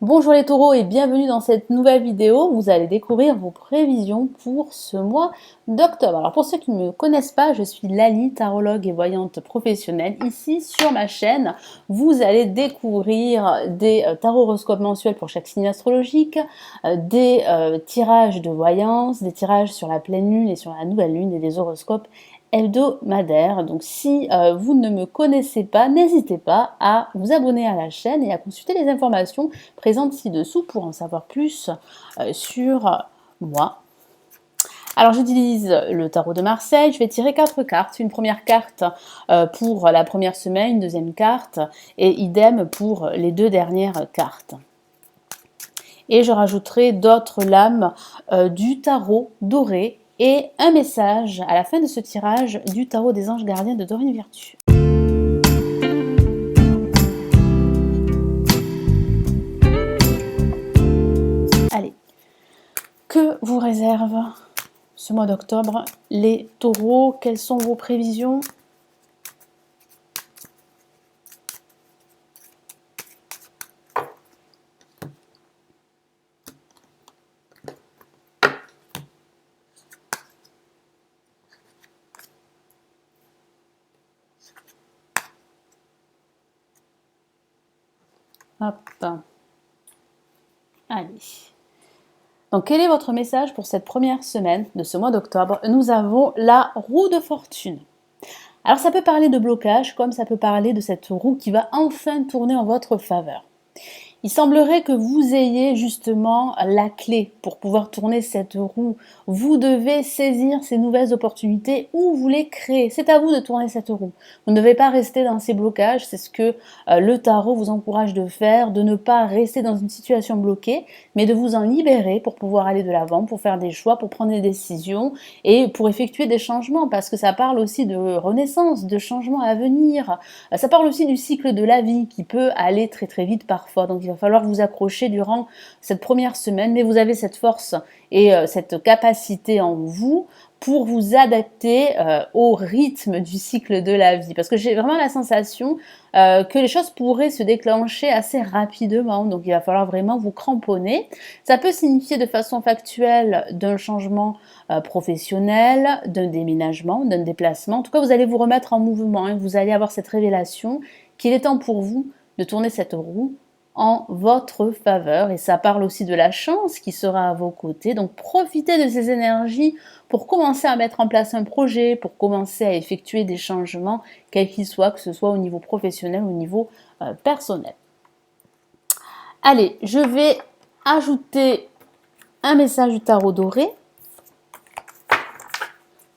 Bonjour les taureaux et bienvenue dans cette nouvelle vidéo. Vous allez découvrir vos prévisions pour ce mois d'octobre. Alors pour ceux qui ne me connaissent pas, je suis Lali, tarologue et voyante professionnelle. Ici sur ma chaîne, vous allez découvrir des tarot-horoscopes mensuels pour chaque signe astrologique, des tirages de voyance, des tirages sur la pleine lune et sur la nouvelle lune et des horoscopes hebdomadaire. Donc si vous ne me connaissez pas, n'hésitez pas à vous abonner à la chaîne et à consulter les informations présentes ci-dessous pour en savoir plus sur moi. Alors j'utilise le tarot de Marseille, je vais tirer 4 cartes. Une première carte pour la première semaine, une deuxième carte et idem pour les deux dernières cartes. Et je rajouterai d'autres lames du tarot doré et un message à la fin de ce tirage du tarot des anges gardiens de Dorine Virtue. Allez, que vous réserve ce mois d'octobre les taureaux? Quelles sont vos prévisions? Hop. Allez. Donc, quel est votre message pour cette première semaine de ce mois d'octobre? Nous avons la roue de fortune. Alors, ça peut parler de blocage, comme ça peut parler de cette roue qui va enfin tourner en votre faveur. Il semblerait que vous ayez justement la clé pour pouvoir tourner cette roue. Vous devez saisir ces nouvelles opportunités ou vous les créer. C'est à vous de tourner cette roue. Vous ne devez pas rester dans ces blocages. C'est ce que le tarot vous encourage de faire, de ne pas rester dans une situation bloquée, mais de vous en libérer pour pouvoir aller de l'avant, pour faire des choix, pour prendre des décisions et pour effectuer des changements. Parce que ça parle aussi de renaissance, de changements à venir. Ça parle aussi du cycle de la vie qui peut aller très très vite parfois. Donc il va falloir vous accrocher durant cette première semaine, mais vous avez cette force et cette capacité en vous pour vous adapter au rythme du cycle de la vie. Parce que j'ai vraiment la sensation que les choses pourraient se déclencher assez rapidement. Donc il va falloir vraiment vous cramponner. Ça peut signifier de façon factuelle d'un changement professionnel, d'un déménagement, d'un déplacement. En tout cas, vous allez vous remettre en mouvement et vous allez avoir cette révélation qu'il est temps pour vous de tourner cette roue en votre faveur. Et ça parle aussi de la chance qui sera à vos côtés. Donc profitez de ces énergies pour commencer à mettre en place un projet, pour commencer à effectuer des changements, quels qu'ils soient, que ce soit au niveau professionnel ou au niveau personnel. Allez, je vais ajouter un message du tarot doré.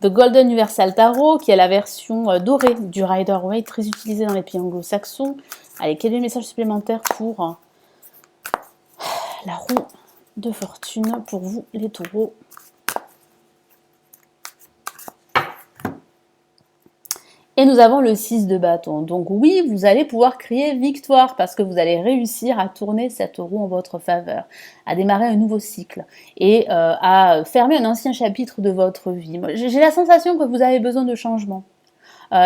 The Golden Universal Tarot, qui est la version dorée du Rider-Waite, très utilisée dans les pays anglo-saxons. Allez, quel est le message supplémentaire pour la roue de fortune pour vous, les taureaux? Et nous avons le 6 de bâton. Donc oui, vous allez pouvoir crier victoire parce que vous allez réussir à tourner cette roue en votre faveur, à démarrer un nouveau cycle et à fermer un ancien chapitre de votre vie. J'ai la sensation que vous avez besoin de changement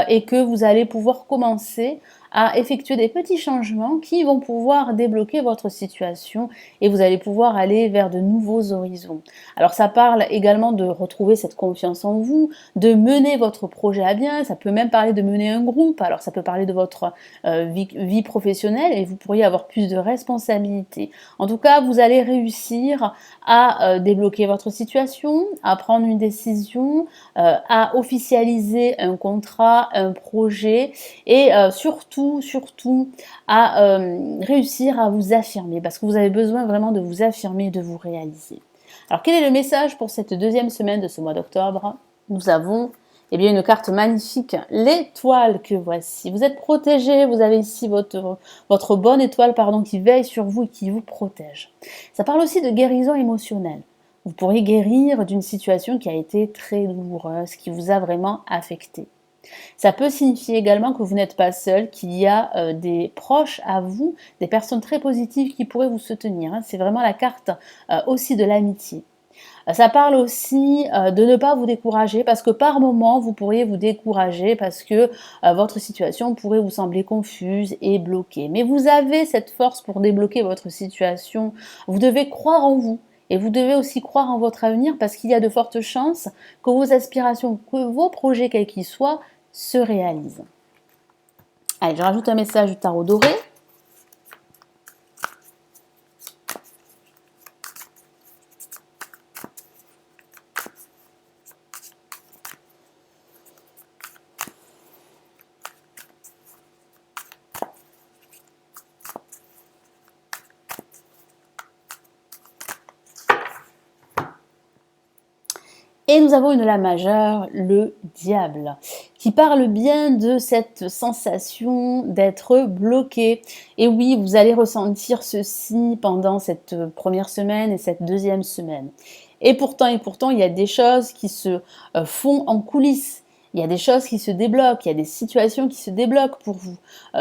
et que vous allez pouvoir commencer à effectuer des petits changements qui vont pouvoir débloquer votre situation et vous allez pouvoir aller vers de nouveaux horizons. Alors ça parle également de retrouver cette confiance en vous, de votre projet à bien, ça peut même parler de mener un groupe, alors ça peut parler de votre vie professionnelle et vous pourriez avoir plus de responsabilités. En tout cas, vous allez réussir à débloquer votre situation, à prendre une décision, à officialiser un contrat, un projet et surtout à réussir à vous affirmer parce que vous avez besoin vraiment de vous affirmer et de vous réaliser. Alors quel est le message pour cette deuxième semaine de ce mois d'octobre? Nous avons une carte magnifique, l'étoile que voici. Vous êtes protégé, vous avez ici votre bonne étoile qui veille sur vous et qui vous protège. Ça parle aussi de guérison émotionnelle. Vous pourriez guérir d'une situation qui a été très douloureuse, qui vous a vraiment affecté. Ça peut signifier également que vous n'êtes pas seul, qu'il y a des proches à vous, des personnes très positives qui pourraient vous soutenir. C'est vraiment la carte aussi de l'amitié. Ça parle aussi de ne pas vous décourager parce que par moment, vous pourriez vous décourager parce que votre situation pourrait vous sembler confuse et bloquée. Mais vous avez cette force pour débloquer votre situation. Vous devez croire en vous. Et vous devez aussi croire en votre avenir parce qu'il y a de fortes chances que vos aspirations, que vos projets, quels qu'ils soient, se réalisent. Allez, je rajoute un message du tarot doré. Et nous avons une La majeure, le diable, qui parle bien de cette sensation d'être bloqué. Et oui, vous allez ressentir ceci pendant cette première semaine et cette deuxième semaine. Et pourtant, il y a des choses qui se font en coulisses. Il y a des choses qui se débloquent, il y a des situations qui se débloquent pour vous.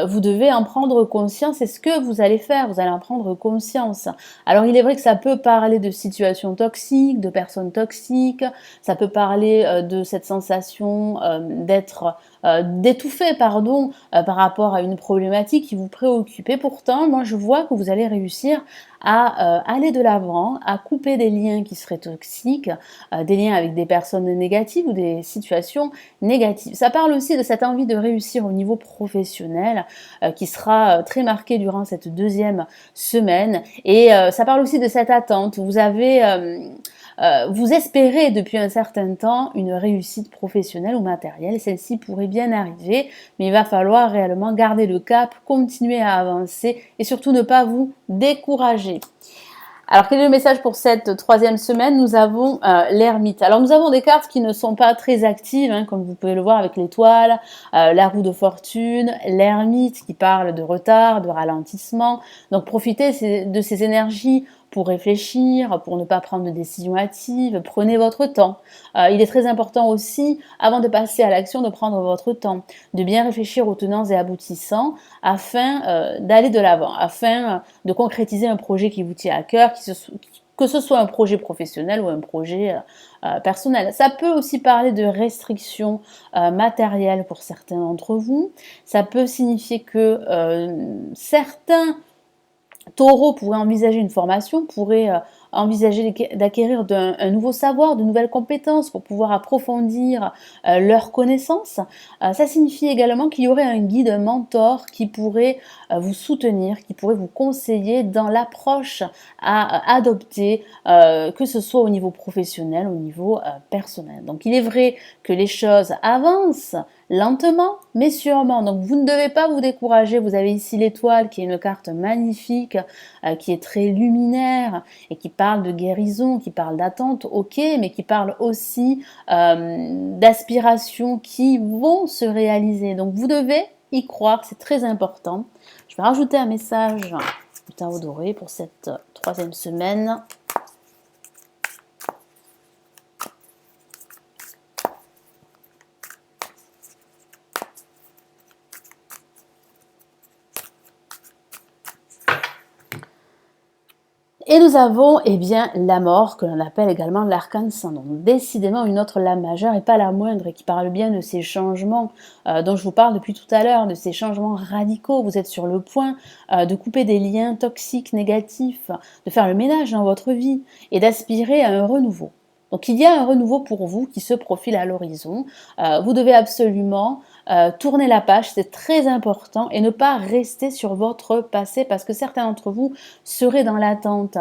Vous devez en prendre conscience. C'est ce que vous allez faire, vous allez en prendre conscience. Alors il est vrai que ça peut parler de situations toxiques, de personnes toxiques, ça peut parler de cette sensation d'étouffer, par rapport à une problématique qui vous préoccupe. Et pourtant, moi je vois que vous allez réussir à aller de l'avant, à couper des liens qui seraient toxiques, des liens avec des personnes négatives ou des situations négatives. Ça parle aussi de cette envie de réussir au niveau professionnel qui sera très marquée durant cette deuxième semaine. Et ça parle aussi de cette attente. Vous espérez depuis un certain temps une réussite professionnelle ou matérielle et celle-ci pourrait bien arriver, mais il va falloir réellement garder le cap, continuer à avancer et surtout ne pas vous décourager. Alors, quel est le message pour cette troisième semaine? Nous avons l'ermite. Alors, nous avons des cartes qui ne sont pas très actives, hein, comme vous pouvez le voir avec l'étoile, la roue de fortune, l'ermite qui parle de retard, de ralentissement. Donc, profitez de ces énergies pour réfléchir, pour ne pas prendre de décisions hâtives. Prenez votre temps. Il est très important aussi, avant de passer à l'action, de prendre votre temps, de bien réfléchir aux tenants et aboutissants afin d'aller de l'avant, afin de concrétiser un projet qui vous tient à cœur, que ce soit un projet professionnel ou un projet personnel. Ça peut aussi parler de restrictions matérielles pour certains d'entre vous. Ça peut signifier que certains taureaux pourraient envisager une formation, pourraient envisager d'acquérir un nouveau savoir, de nouvelles compétences pour pouvoir approfondir leurs connaissances. Ça signifie également qu'il y aurait un guide, un mentor qui pourrait vous soutenir, qui pourrait vous conseiller dans l'approche à adopter, que ce soit au niveau professionnel, au niveau personnel. Donc il est vrai que les choses avancent lentement mais sûrement, donc vous ne devez pas vous décourager. Vous avez ici l'étoile qui est une carte magnifique, qui est très luminaire et qui parle de guérison, qui parle d'attente, ok, mais qui parle aussi d'aspirations qui vont se réaliser. Donc vous devez y croire, c'est très important. Je vais rajouter un message du tarot doré pour cette troisième semaine. Et nous avons bien la mort, que l'on appelle également l'arcane sans nom. Décidément une autre lame majeure et pas la moindre, et qui parle bien de ces changements dont je vous parle depuis tout à l'heure, de ces changements radicaux. Vous êtes sur le point de couper des liens toxiques, négatifs, de faire le ménage dans votre vie et d'aspirer à un renouveau. Donc il y a un renouveau pour vous qui se profile à l'horizon. Vous devez absolument tourner la page, c'est très important, et ne pas rester sur votre passé parce que certains d'entre vous seraient dans l'attente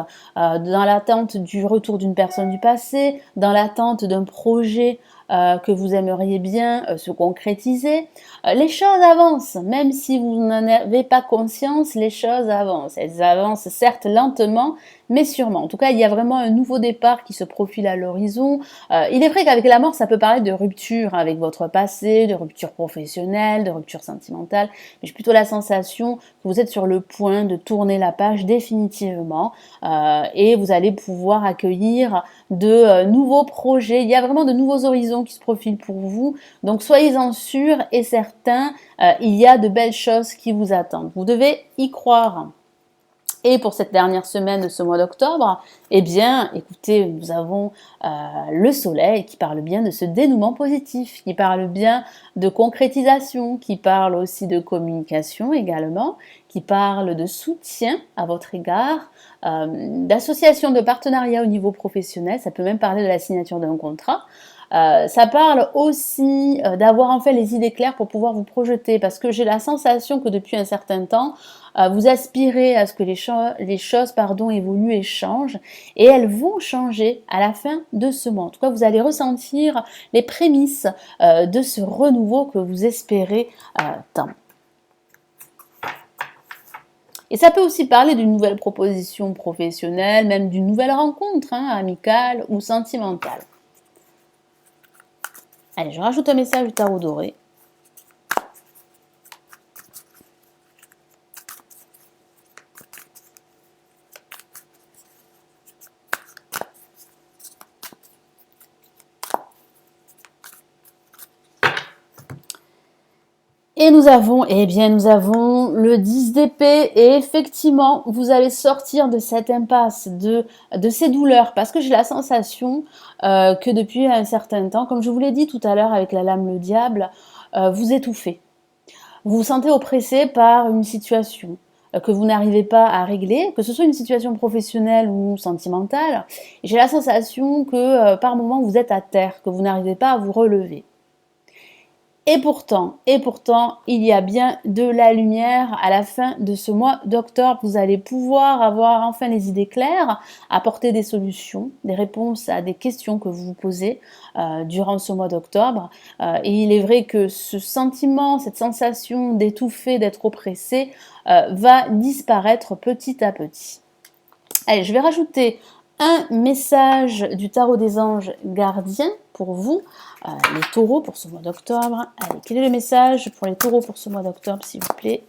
du retour d'une personne du passé, dans l'attente d'un projet que vous aimeriez bien se concrétiser. Les choses avancent, même si vous n'en avez pas conscience, les choses avancent. Elles avancent certes lentement, mais sûrement. En tout cas, il y a vraiment un nouveau départ qui se profile à l'horizon. Il est vrai qu'avec la mort, ça peut parler de rupture avec votre passé, de rupture professionnelle, de rupture sentimentale, mais j'ai plutôt la sensation que vous êtes sur le point de tourner la page définitivement et vous allez pouvoir accueillir de nouveaux projets. Il y a vraiment de nouveaux horizons qui se profilent pour vous, donc soyez-en sûrs et certains, il y a de belles choses qui vous attendent. Vous devez y croire. Et pour cette dernière semaine de ce mois d'octobre, eh bien, écoutez, nous avons le soleil qui parle bien de ce dénouement positif, qui parle bien de concrétisation, qui parle aussi de communication également, qui parle de soutien à votre égard, d'association de partenariat au niveau professionnel, ça peut même parler de la signature d'un contrat. Ça parle aussi d'avoir en fait les idées claires pour pouvoir vous projeter, parce que j'ai la sensation que depuis un certain temps, vous aspirez à ce que les choses évoluent et changent, et elles vont changer à la fin de ce mois. En tout cas, vous allez ressentir les prémices de ce renouveau que vous espérez tant. Et ça peut aussi parler d'une nouvelle proposition professionnelle, même d'une nouvelle rencontre, amicale ou sentimentale. Allez, je rajoute un message du tarot doré. Et nous avons le 10 d'épée, et effectivement, vous allez sortir de cette impasse, de ces douleurs, parce que j'ai la sensation que depuis un certain temps, comme je vous l'ai dit tout à l'heure avec la lame le diable, vous étouffez. Vous vous sentez oppressé par une situation que vous n'arrivez pas à régler, que ce soit une situation professionnelle ou sentimentale. J'ai la sensation que par moments vous êtes à terre, que vous n'arrivez pas à vous relever. Et pourtant, il y a bien de la lumière à la fin de ce mois d'octobre. Vous allez pouvoir avoir enfin les idées claires, apporter des solutions, des réponses à des questions que vous vous posez durant ce mois d'octobre. Et il est vrai que ce sentiment, cette sensation d'étouffer, d'être oppressé, va disparaître petit à petit. Allez, je vais rajouter un message du tarot des anges gardiens pour vous, les taureaux, pour ce mois d'octobre. Allez, quel est le message pour les taureaux pour ce mois d'octobre, s'il vous plaît?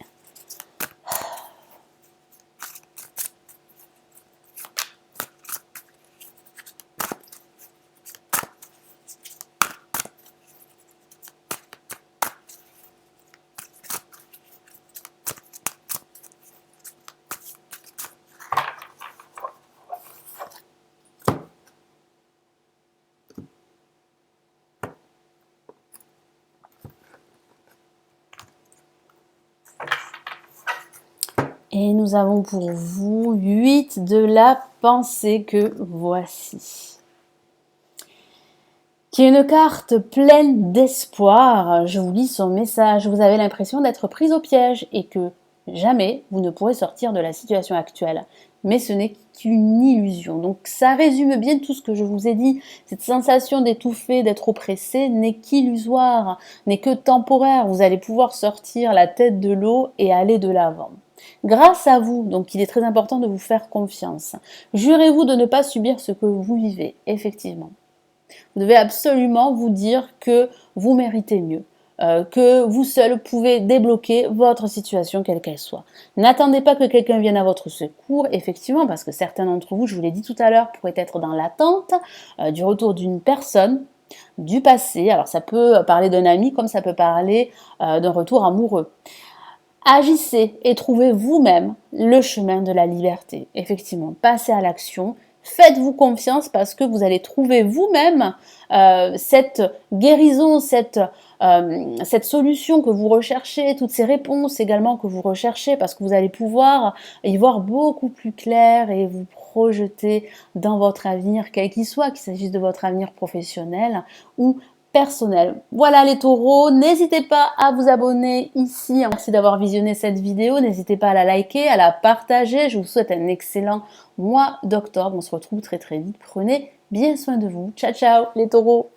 Et nous avons pour vous 8 de la pensée que voici. Qui est une carte pleine d'espoir. Je vous lis son message. Vous avez l'impression d'être prise au piège et que jamais vous ne pourrez sortir de la situation actuelle. Mais ce n'est qu'une illusion. Donc ça résume bien tout ce que je vous ai dit. Cette sensation d'étouffer, d'être oppressé n'est qu'illusoire, n'est que temporaire. Vous allez pouvoir sortir la tête de l'eau et aller de l'avant. Grâce à vous, donc il est très important de vous faire confiance. Jurez-vous de ne pas subir ce que vous vivez, effectivement. Vous devez absolument vous dire que vous méritez mieux, que vous seul pouvez débloquer votre situation quelle qu'elle soit. N'attendez pas que quelqu'un vienne à votre secours, effectivement, parce que certains d'entre vous, je vous l'ai dit tout à l'heure, pourraient être dans l'attente du retour d'une personne du passé. Alors ça peut parler d'un ami comme ça peut parler d'un retour amoureux. Agissez et trouvez vous-même le chemin de la liberté. Effectivement, passez à l'action. Faites-vous confiance parce que vous allez trouver vous-même cette guérison, cette solution que vous recherchez, toutes ces réponses également que vous recherchez, parce que vous allez pouvoir y voir beaucoup plus clair et vous projeter dans votre avenir, quel qu'il soit, qu'il s'agisse de votre avenir professionnel ou personnel. Voilà les taureaux, n'hésitez pas à vous abonner ici. Merci d'avoir visionné cette vidéo, n'hésitez pas à la liker, à la partager. Je vous souhaite un excellent mois d'octobre. On se retrouve très très vite. Prenez bien soin de vous. Ciao ciao les taureaux.